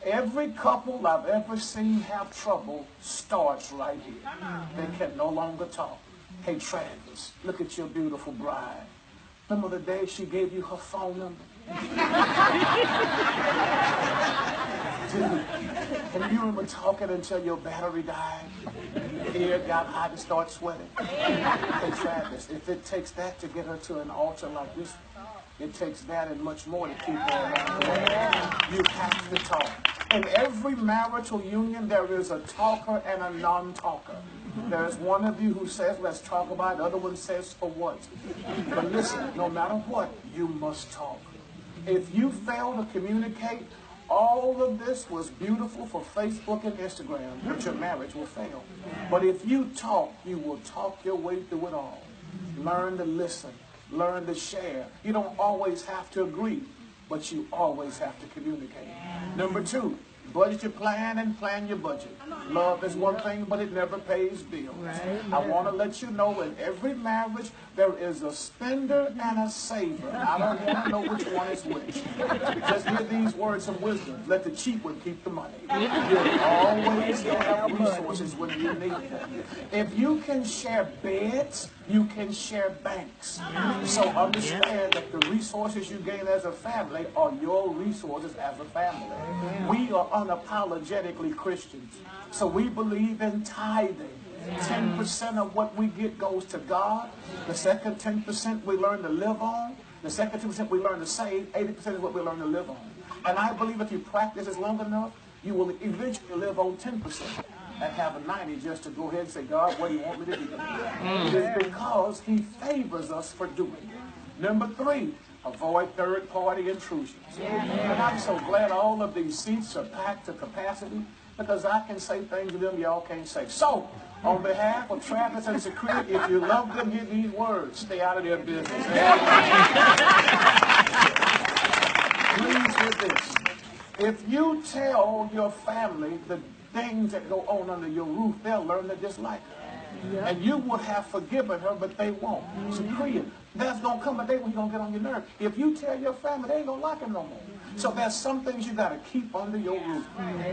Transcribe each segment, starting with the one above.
Every couple I've ever seen have trouble starts right here. They can no longer talk. Hey, Travis, look at your beautiful bride. Remember the day she gave you her phone number? Dude, and you remember talking until your battery died? Hair got hot and start sweating. Hey, Travis, if it takes that to get her to an altar like this, it takes that and much more to keep her around the way. You have to talk. In every marital union, there is a talker and a non-talker. There's one of you who says, let's talk about it. The other one says, for what? But listen, no matter what, you must talk. If you fail to communicate, all of this was beautiful for Facebook and Instagram, but your marriage will fail. But if you talk, you will talk your way through it all. Learn to listen. Learn to share. You don't always have to agree, but you always have to communicate. Number 2, budget your plan and plan your budget. Love is one thing, but it never pays bills. I want to let you know in every marriage there is a spender and a saver. I don't want to know which one is which. Just hear these words of wisdom. Let the cheap one keep the money. You'll always have resources when you need them. If you can share beds, you can share banks. So understand that the resources you gain as a family are your resources as a family. We are unapologetically Christians. So we believe in tithing. 10% of what we get goes to God. The second 10% we learn to live on. The second 10% we learn to save. 80% is what we learn to live on. And I believe if you practice this long enough, you will eventually live on 10% and have a 90 just to go ahead and say, God, what do you want me to do? It is because he favors us for doing it. Number 3, avoid third-party intrusions. And I'm so glad all of these seats are packed to capacity because I can say things to them y'all can't say. So, on behalf of Travis and Secret, if you love them, hear these words. Stay out of their business. Please hear this. If you tell your family the things that go on under your roof, they'll learn to dislike her. And you would have forgiven her, but they won't. Secret, there's going to come a day when you're going to get on your nerve. If you tell your family, they ain't going to like her no more. So there's some things you got to keep under your roof.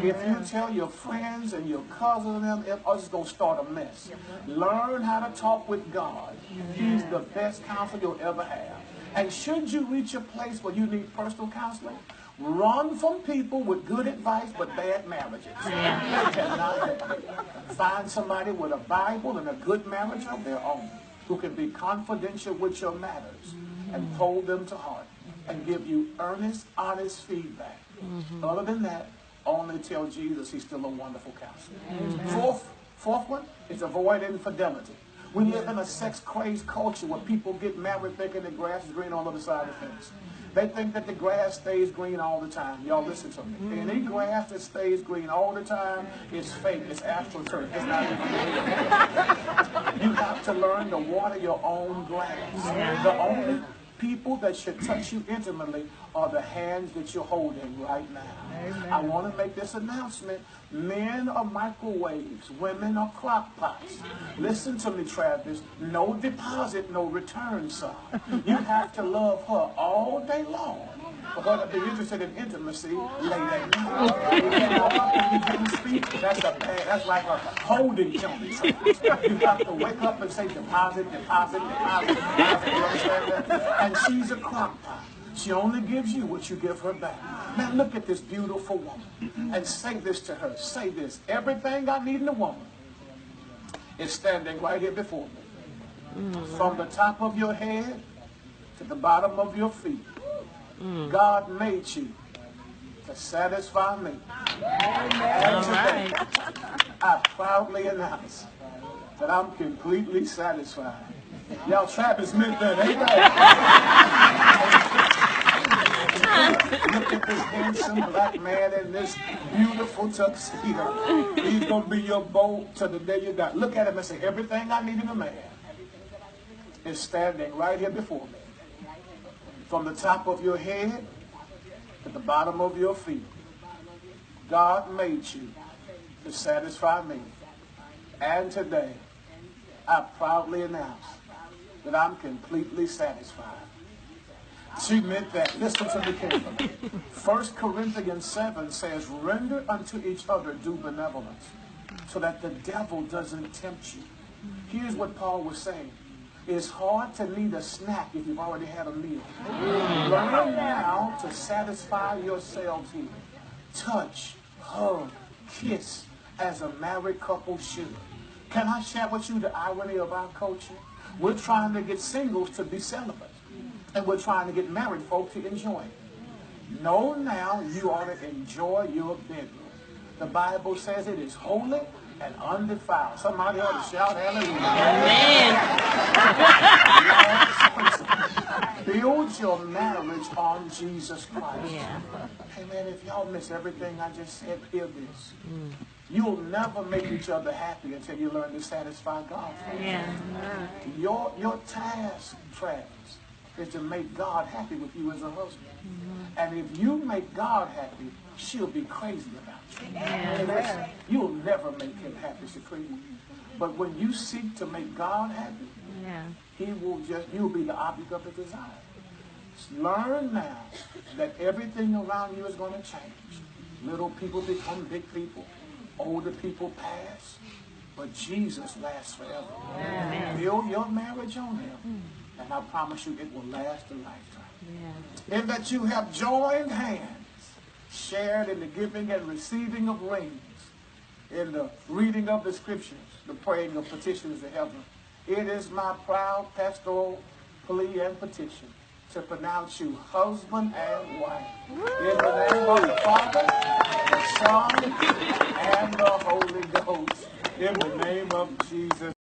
If you tell your friends and your cousins and them, it's just going to start a mess. Learn how to talk with God. He's the best counselor you'll ever have. And should you reach a place where you need personal counseling, run from people with good advice but bad marriages. They cannot help you. Find somebody with a Bible and a good marriage of their own who can be confidential with your matters and hold them to heart and give you earnest, honest feedback. Other than that, only tell Jesus he's still a wonderful counselor. Fourth one is avoid infidelity. We live in a sex-crazed culture where people get married thinking the grass is green on the other side of the fence. They think that the grass stays green all the time. Y'all listen to me. Any grass that stays green all the time is fake. It's astroturf. It's not even. You have to learn to water your own grass. The only people that should touch you intimately are the hands that you're holding right now. Amen. I want to make this announcement. Men are microwaves. Women are crock pots. Listen to me, Travis. No deposit, no return, son. You have to love her all day long for her to be interested in intimacy late at night. You can't walk up and you didn't speak. That's like a holding company. You have to wake up and say deposit, deposit, deposit, deposit. You understand that? And she's a crock pot. She only gives you what you give her back. Now look at this beautiful woman and say this to her. Say this. Everything I need in a woman is standing right here before me. From the top of your head to the bottom of your feet. God made you to satisfy me. And today, I proudly announce that I'm completely satisfied. Y'all, Travis meant that, ain't Look at this handsome black man in this beautiful tuxedo. He's going to be your beau till the day you die. Look at him and say, everything I need in a man is standing right here before me. From the top of your head to the bottom of your feet. God made you to satisfy me. And today, I proudly announce that I'm completely satisfied. She meant that. Listen to me carefully. 1 Corinthians 7 says, render unto each other due benevolence, so that the devil doesn't tempt you. Here's what Paul was saying. It's hard to need a snack if you've already had a meal. Learn now to satisfy yourselves here. Touch, hug, kiss, as a married couple should. Can I share with you the irony of our culture? We're trying to get singles to be celibate. And we're trying to get married folk to enjoy it. Know now you ought to enjoy your bedroom. The Bible says it is holy and undefiled. Somebody ought to shout hallelujah. Amen. Build your marriage on Jesus Christ. Yeah. Hey man, if y'all miss everything I just said, hear this. You'll never make each other happy until you learn to satisfy God. Yeah. Your task, Travis, is to make God happy with you as a husband. And if you make God happy, she'll be crazy about you. And listen, you'll never make him happy, Secrete. But when you seek to make God happy, you'll be the object of his desire. Learn now that everything around you is going to change. Little people become big people. Older people pass. But Jesus lasts forever. Amen. Build your marriage on him. And I promise you it will last a lifetime. Yeah. In that you have joined hands, shared in the giving and receiving of rings, in the reading of the scriptures, the praying of petitions to heaven. It is my proud pastoral plea and petition to pronounce you husband and wife. In the name of the Father, the Son, and the Holy Ghost. In the name of Jesus.